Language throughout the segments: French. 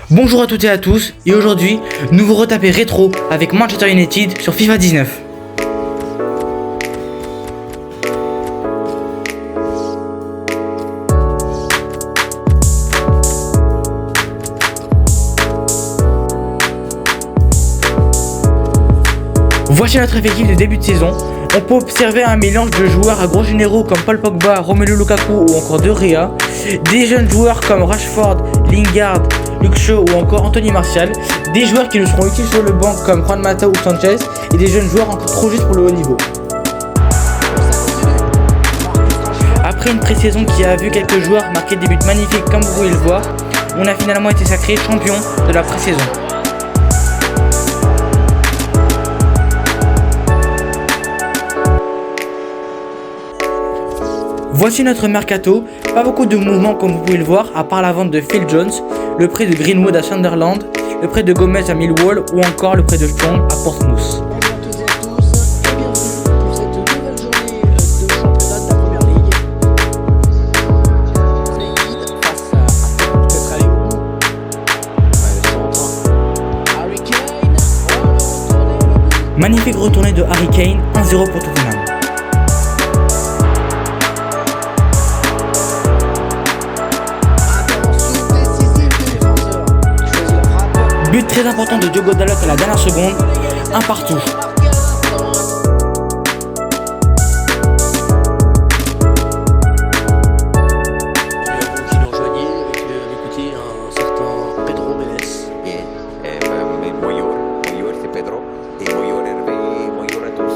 Bonjour à toutes et à tous, et aujourd'hui, nous vous retapez rétro avec Manchester United sur FIFA 19. Voici notre effectif de début de saison. On peut observer un mélange de joueurs à gros généraux comme Paul Pogba, Romelu Lukaku ou encore De Gea, des jeunes joueurs comme Rashford, Lingard, Luke Shaw ou encore Anthony Martial, des joueurs qui nous seront utiles sur le banc comme Juan Mata ou Sanchez et des jeunes joueurs encore trop justes pour le haut niveau. Après une pré-saison qui a vu quelques joueurs marquer des buts magnifiques comme vous pouvez le voir, on a finalement été sacré champion de la pré-saison. Voici notre mercato, pas beaucoup de mouvements comme vous pouvez le voir, à part la vente de Phil Jones, le prêt de Greenwood à Sunderland, le prêt de Gomez à Millwall ou encore le prêt de Strong à Portsmouth. Magnifique retournée de Harry Kane, 1-0 pour Tottenham. But très important de Diogo Dalot à la dernière seconde, un partout. Qui nous rejoignait avec l'écouter un certain Pedro Mendes. Moyor c'est Pedro et Moyor Hervé, Moyor à tous.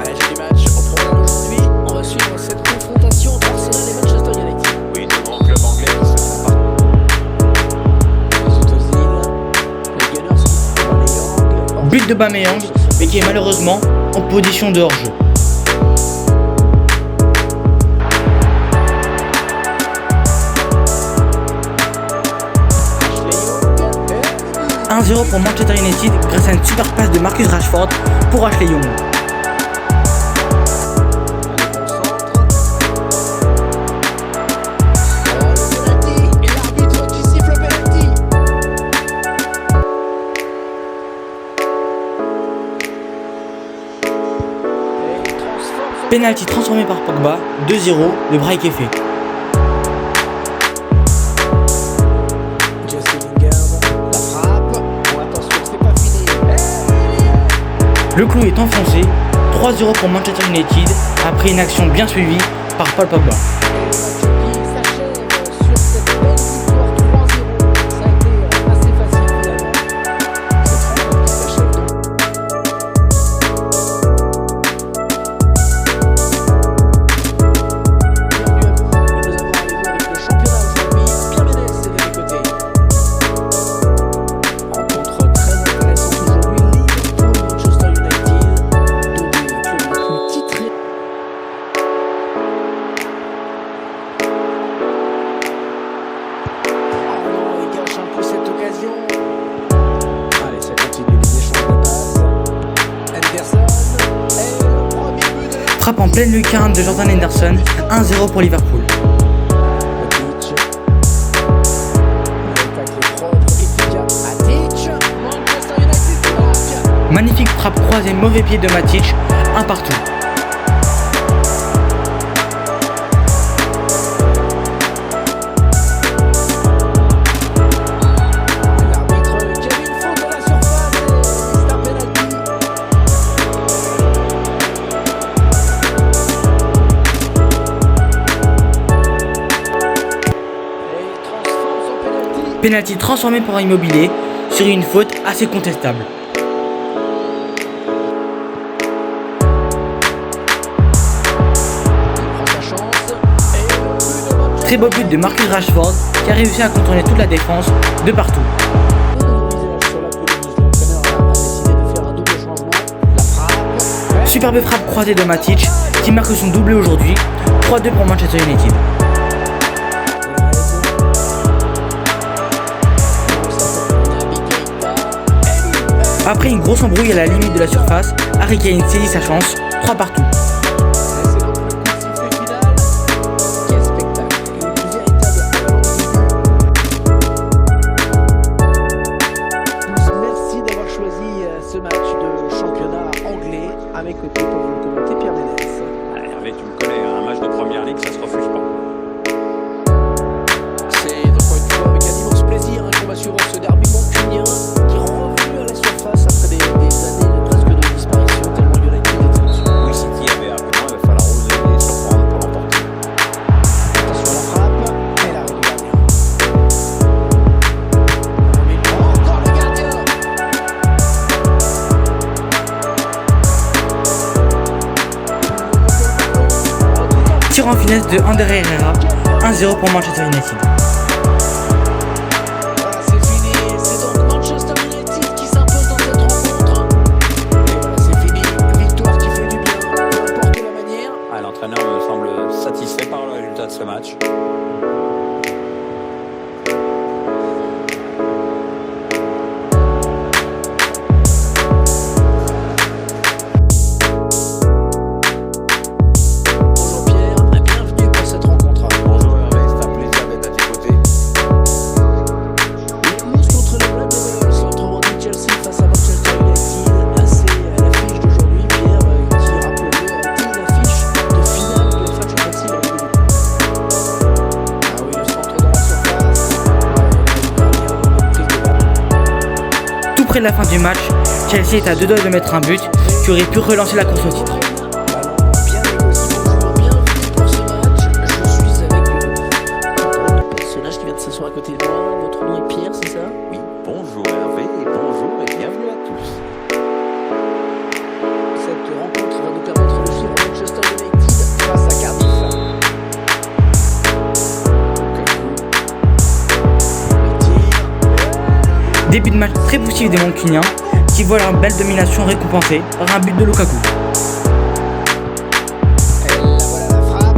J'ai du match au programme aujourd'hui. On va suivre cette confrontation entre Arsenal et Manchester United. Oui, deux grands clubs anglais qui se font partie. But de Aubameyang, mais qui est malheureusement en position de hors-jeu. « 1-0 pour Manchester United grâce à une super passe de Marcus Rashford pour Ashley Young. Penalty transformé par Pogba, 2-0, le break est fait. La frappe. Bon, attention, c'est pas fini. Le clou est enfoncé, 3-0 pour Manchester United après une action bien suivie par Paul Pogba. Allez, ça continue les échanges de passes. Henderson. Et le premier but de Frappe en pleine lucarne de Jordan Henderson, 1-0 pour Liverpool. Matic. Un tacle propre, efficace. Matic. Manchester United qui marque. Magnifique frappe croisée mauvais pied de Matic, un partout. L'arbitre qui a mis une faute dans la surface et c'est un penalty. Et il transforme son penalty. Penalty transformé par Immobilier sur une faute assez contestable. Il prend sa chance et le but de Manchester. Très beau but de Marcus Rashford qui a réussi à contourner toute la défense de partout. Sur la pelouse, l'entraîneur a décidé de faire un double changement. La frappe. Superbe frappe croisée de Matic qui marque son doublé aujourd'hui, 3-2 pour Manchester United. Après une grosse embrouille à la limite de la surface, Harry Kane saisit sa chance, 3 partout. C'est donc le coup de sifflet final. Quel spectacle. Une véritable avalanche de buts. grand finesse de Ander Herrera, 1-0 pour Manchester United. Voilà, c'est fini. C'est donc Manchester United qui s'impose dans cette rencontre. Et voilà, c'est fini. Victoire qui fait du bien, peu importe la manière. Ah, l'entraîneur me semble satisfait par le résultat de ce match. Bonjour Pierre, bienvenue pour cette rencontre. Bonjour Hervé, c'est un plaisir d'être à tes côtés. Les Blues contre le Black Devils, autrement dit Chelsea face à Manchester United. Assez l'affiche d'aujourd'hui, Pierre, qui, rappelons-le, a été l'affiche de finale de la FA Champions League. Ah oui, le centre dans la surface. Tout près de la fin du match, Chelsea est à 2 doigts de mettre un but qui aurait pu relancer la course au titre. Ballon bien négocié, bonjour, bienvenue pour ce match. Je suis avec le personnage qui vient de s'asseoir à côté de moi. Votre nom est Pierre, c'est ça? Oui, bonjour Hervé, et bonjour et bienvenue à tous. Cette rencontre va nous permettre de suivre Manchester United face à Cardiff. Le tir. Début de match très poussif des Mancuniens qui voient leur belle domination récompensée par un but de Lukaku. Et la voilà la frappe.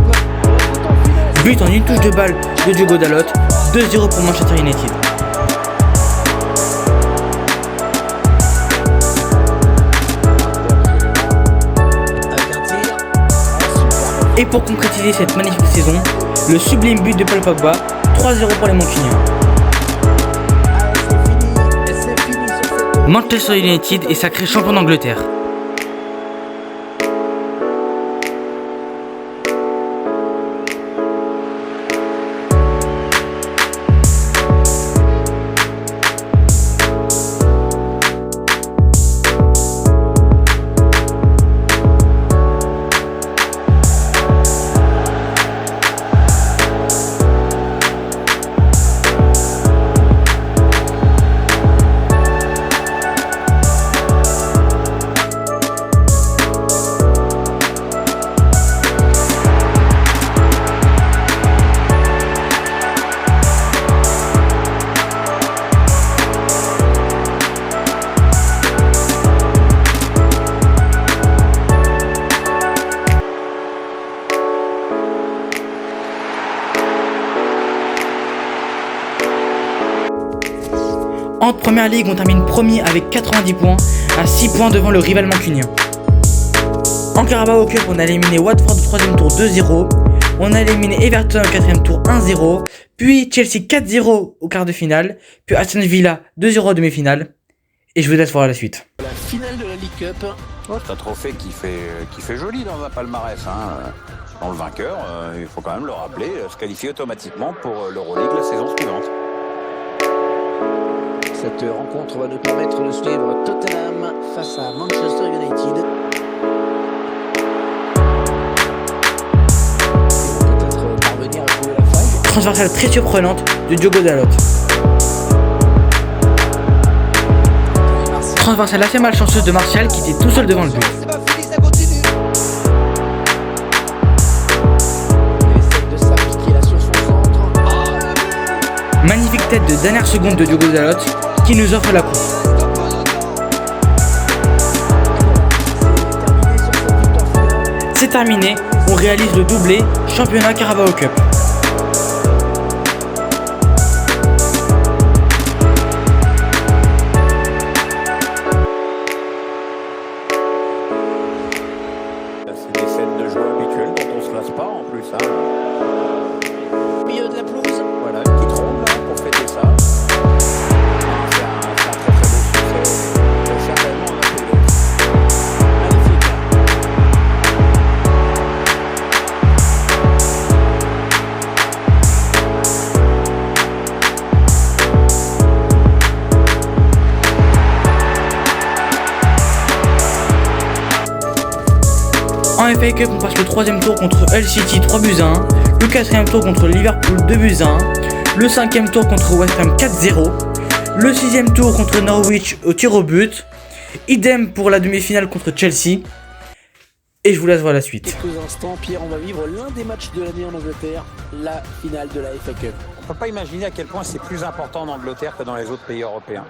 Tout en finesse. But en une touche de balle de Diogo Dalot, 2-0 pour Manchester United. Avec un tir. Et pour concrétiser cette magnifique saison, le sublime but de Paul Pogba, 3-0 pour les Mancuniens. Allez, c'est fini. Et c'est fini sur cette. Manchester United est sacré champion d'Angleterre. En première ligue, on termine premier avec 90 points, à 6 points devant le rival mancunien. En Carabao Cup, on a éliminé Watford au 3ème tour 2-0, on a éliminé Everton au 4ème tour 1-0, puis Chelsea 4-0 au quart de finale, puis Aston Villa 2-0 en demi-finale, et je vous laisse voir la suite. La finale de la League Cup. C'est un trophée qui fait joli dans un palmarès. Dans le vainqueur, il faut quand même le rappeler, se qualifier automatiquement pour l'Euroleague la saison suivante. Cette rencontre va nous permettre de suivre Tottenham face à Manchester United. Ils vont peut-être parvenir à trouver la faille. Transversale très surprenante de Diogo Dalot. Transversale assez malchanceuse de Martial qui était tout seul devant le but. C'est pas fini, ça continue. Il essaie de s'appliquer là sur son centre. Magnifique tête de dernière seconde de Diogo Dalot qui nous offre la coupe. C'est terminé, on réalise le doublé championnat Carabao Cup. C'est des scènes de jeu habituelles dont on se lasse pas en plus. Milieu de la pelouse. Voilà, une petite ronde là, pour fêter ça. C'est un très très beau succès. Certainement on a fait d'autres. Magnifique. En FA Cup, on passe le 3ème tour contre Hull City 3-1, le 4ème tour contre Liverpool 2-1, le 5ème tour contre West Ham 4-0, le 6ème tour contre Norwich au tir au but, idem pour la demi-finale contre Chelsea, Et je vous laisse voir la suite. Quelques instants, Pierre, on va vivre l'un des matchs de l'année en Angleterre, la finale de la FA Cup. On ne peut pas imaginer à quel point c'est plus important en Angleterre que dans les autres pays européens.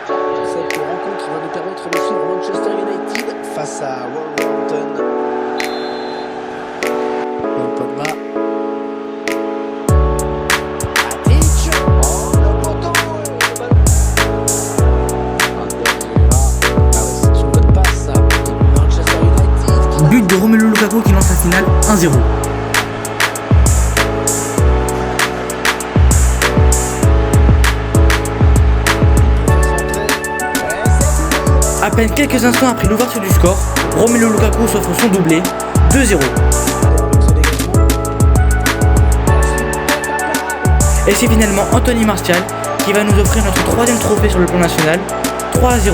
Cette rencontre va nous permettre de suivre Manchester United face à Wolverhampton. Paul Pogba. Matic. Oh, le poteau, le ballon. C'est une bonne passe. Manchester United. But de Romelu Lukaku qui lance la finale 1-0. À peine quelques instants après l'ouverture du score, Romelu Lukaku s'offre son doublé, 2-0. Et c'est finalement Anthony Martial qui va nous offrir notre troisième trophée sur le plan national, 3-0.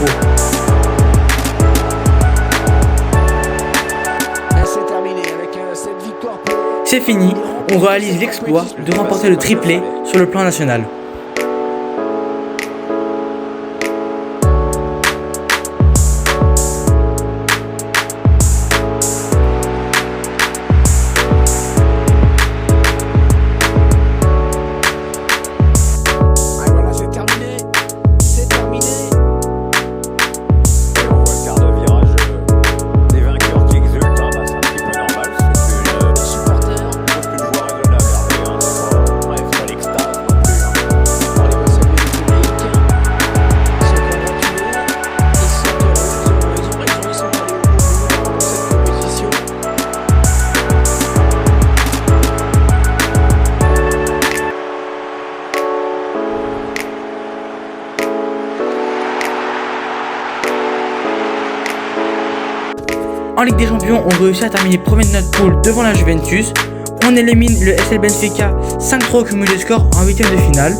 C'est terminé avec cette victoire. C'est fini, on réalise l'exploit de remporter le triplé sur le plan national. En Ligue des Champions, on réussit à terminer premier de notre poule devant la Juventus. On élimine le SL Benfica 5-3 au cumul de score en 8ème de finale.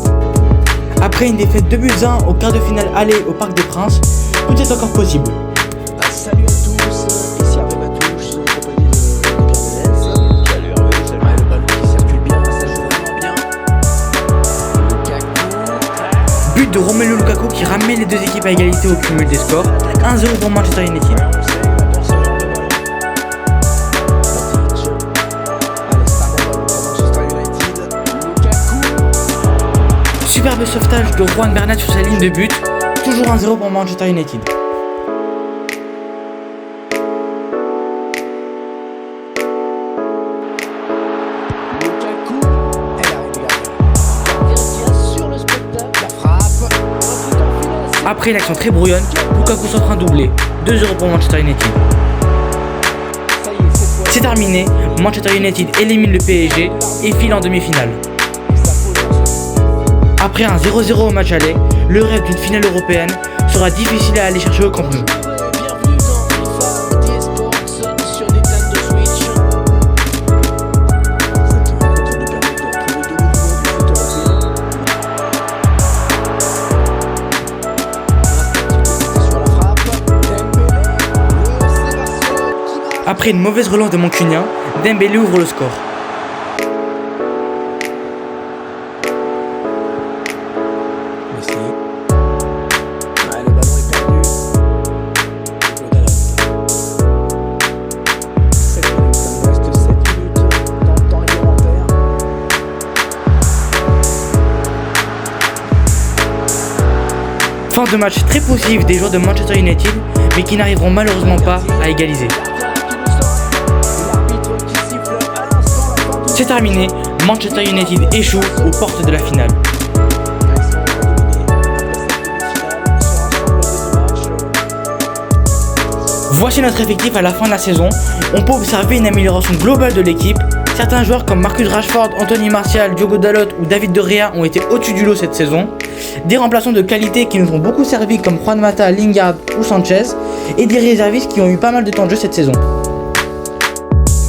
Après une défaite 2-1 au quart de finale aller au Parc des Princes, tout est encore possible. Salut à tous, ici Hervé Matouche, en compagnie de Pierre Ménez. Salut Hervé, salut. Le ballon qui circule bien, ça joue vraiment bien. Lukaku. But de Romelu Lukaku qui ramène les deux équipes à égalité au cumul des scores, 1-0 pour Manchester United. Superbe sauvetage de Juan Bernat sur sa ligne de but, toujours 1-0 pour Manchester United. Lukaku, elle arrive bien sur le spectacle, la frappe. Après une action très brouillonne, Lukaku s'offre un doublé, 2-0 pour Manchester United. Ça y est, cette fois. C'est terminé, Manchester United élimine le PSG et file en demi-finale. Après un 0-0 au match aller, le rêve d'une finale européenne sera difficile à aller chercher au Camp Nou. Bienvenue dans FIFA d'eSports sur Nintendo Switch. Cette rencontre nous permet de retrouver deux mouvements du foot européen. Sur la frappe, Dembélé, c'est Barcelone qui marque. Après une mauvaise relance de Mancunien, Dembélé ouvre le score. Messi. Le ballon est perdu. Godalot. 7 minutes, il reste 7 minutes dans le temps réglementaire. Fin de match très poussif des joueurs de Manchester United, mais qui n'arriveront malheureusement pas à égaliser. C'est terminé, Manchester United échoue aux portes de la finale. Voici notre effectif à la fin de la saison. On peut observer une amélioration globale de l'équipe. Certains joueurs comme Marcus Rashford, Anthony Martial, Diogo Dalot ou David De Gea ont été au-dessus du lot cette saison. Des remplaçants de qualité qui nous ont beaucoup servi comme Juan Mata, Lingard ou Sanchez. Et des réservistes qui ont eu pas mal de temps de jeu cette saison.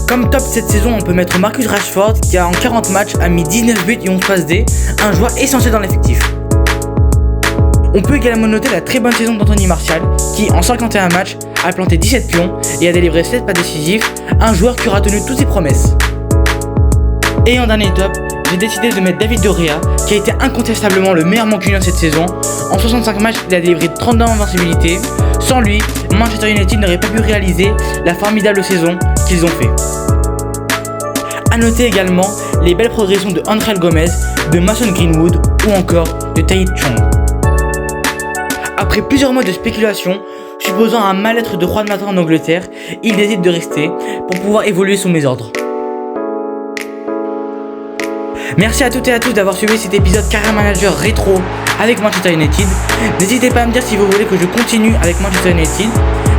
Comme top cette saison, on peut mettre Marcus Rashford qui a en 40 matchs a mis 19 buts et 11 passes D, un joueur essentiel dans l'effectif. On peut également noter la très bonne saison d'Anthony Martial qui en 51 matchs a planté 17 pions et a délivré 7 pas décisifs, un joueur qui aura tenu toutes ses promesses. Et en dernier top, j'ai décidé de mettre David De Gea, qui a été incontestablement le meilleur mancunien cette saison. En 65 matchs, il a délivré 32 invincibilités. Sans lui, Manchester United n'aurait pas pu réaliser la formidable saison qu'ils ont fait. A noter également les belles progressions de Angel Gomez, de Mason Greenwood ou encore de Tahith Chong. Après plusieurs mois de spéculation, supposant un mal-être de Juan Mata en Angleterre, il décide de rester pour pouvoir évoluer sous mes ordres. Merci à toutes et à tous d'avoir suivi cet épisode Career Manager rétro avec Manchester United. N'hésitez pas à me dire si vous voulez que je continue avec Manchester United,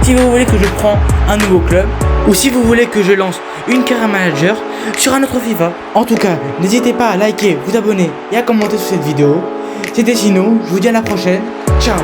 si vous voulez que je prends un nouveau club, ou si vous voulez que je lance une Career Manager sur un autre FIFA. En tout cas, n'hésitez pas à liker, vous abonner et à commenter sous cette vidéo. C'était Sino, je vous dis à la prochaine, ciao.